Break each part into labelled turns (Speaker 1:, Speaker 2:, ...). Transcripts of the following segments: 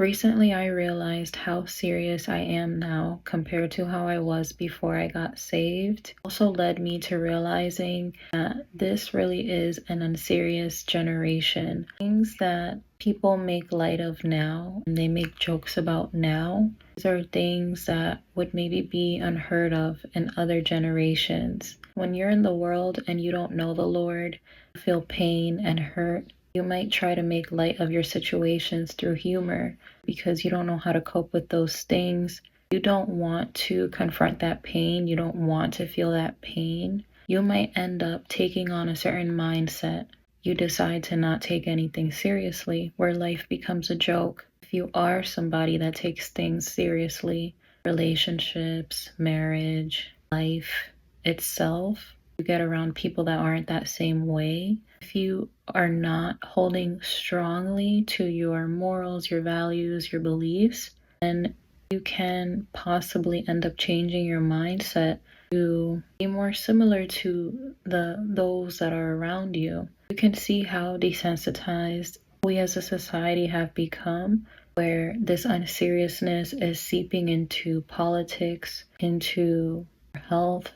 Speaker 1: Recently, I realized how serious I am now compared to how I was before I got saved. Also led me to realizing that this really is an unserious generation. Things that people make light of now and they make jokes about now, these are things that would maybe be unheard of in other generations. When you're in the world and you don't know the Lord, you feel pain and hurt. You might try to make light of your situations through humor because you don't know how to cope with those things. You don't want to confront that pain. You don't want to feel that pain. You might end up taking on a certain mindset. You decide to not take anything seriously, where life becomes a joke. If you are somebody that takes things seriously, relationships, marriage, life itself, you get around people that aren't that same way. If you are not holding strongly to your morals, your values, your beliefs, then you can possibly end up changing your mindset to be more similar to those that are around you. You can see how desensitized we as a society have become, where this unseriousness is seeping into politics, into health,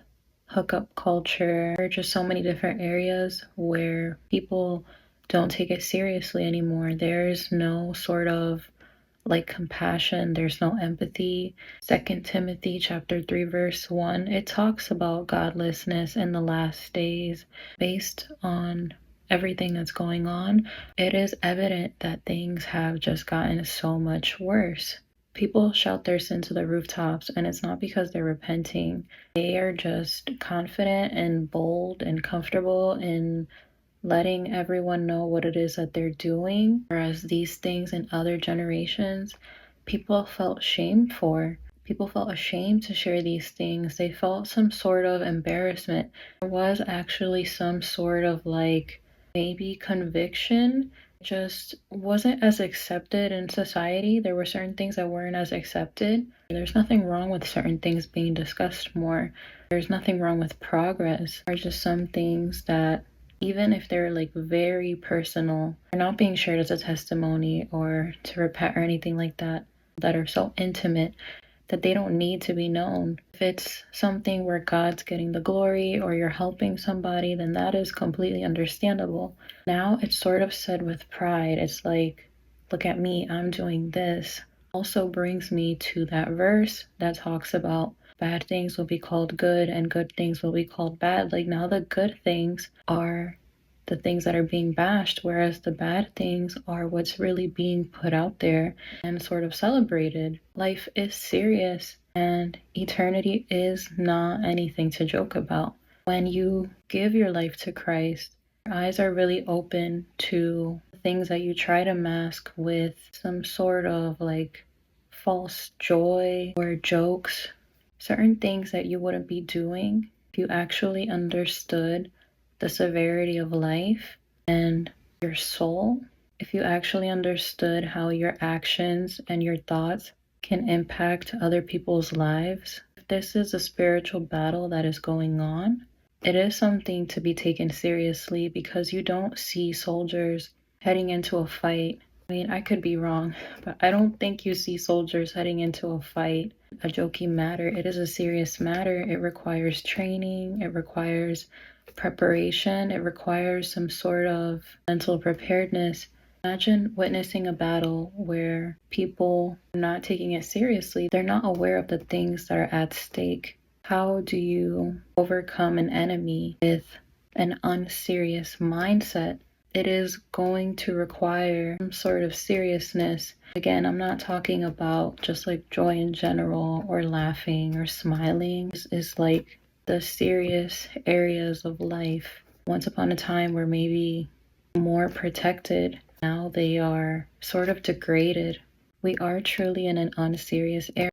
Speaker 1: hookup culture. There are just so many different areas where people don't take it seriously anymore. There's no sort of compassion, there's no empathy. 2 Timothy chapter 3 verse 1, it talks about godlessness in the last days. Based on everything that's going on, it is evident that things have just gotten so much worse. People shout their sin to the rooftops, and it's not because they're repenting. They are just confident and bold and comfortable in letting everyone know what it is that they're doing. Whereas these things in other generations, people felt shame for. People felt ashamed to share these things. They felt some sort of embarrassment. There was actually some sort of maybe conviction, just wasn't as accepted in society. There were certain things that weren't as accepted. There's nothing wrong with certain things being discussed more. There's nothing wrong with progress. There are just some things that, even if they're very personal, they're not being shared as a testimony or to repent or anything like that, that are so intimate that they don't need to be known. If it's something where God's getting the glory or you're helping somebody, then that is completely understandable. Now it's sort of said with pride. It's like, look at me, I'm doing this. Also brings me to that verse that talks about bad things will be called good and good things will be called bad. Now the good things are the things that are being bashed, whereas the bad things are what's really being put out there and sort of celebrated. Life is serious, and eternity is not anything to joke about. When you give your life to Christ, your eyes are really open to things that you try to mask with some sort of false joy or jokes. Certain things that you wouldn't be doing if you actually understood the severity of life and your soul. If you actually understood how your actions and your thoughts can impact other people's lives. If this is a spiritual battle that is going on, it is something to be taken seriously, because you don't see soldiers heading into a fight. I mean, I could be wrong, but I don't think you see soldiers heading into a fight a jokey matter. It is a serious matter. It requires training. It requires preparation. It requires some sort of mental preparedness. Imagine witnessing a battle where people are not taking it seriously. They're not aware of the things that are at stake. How do you overcome an enemy with an unserious mindset? It is going to require some sort of seriousness. Again, I'm not talking about just joy in general or laughing or smiling. This is the serious areas of life. Once upon a time were maybe more protected. Now they are sort of degraded. We are truly in an unserious era.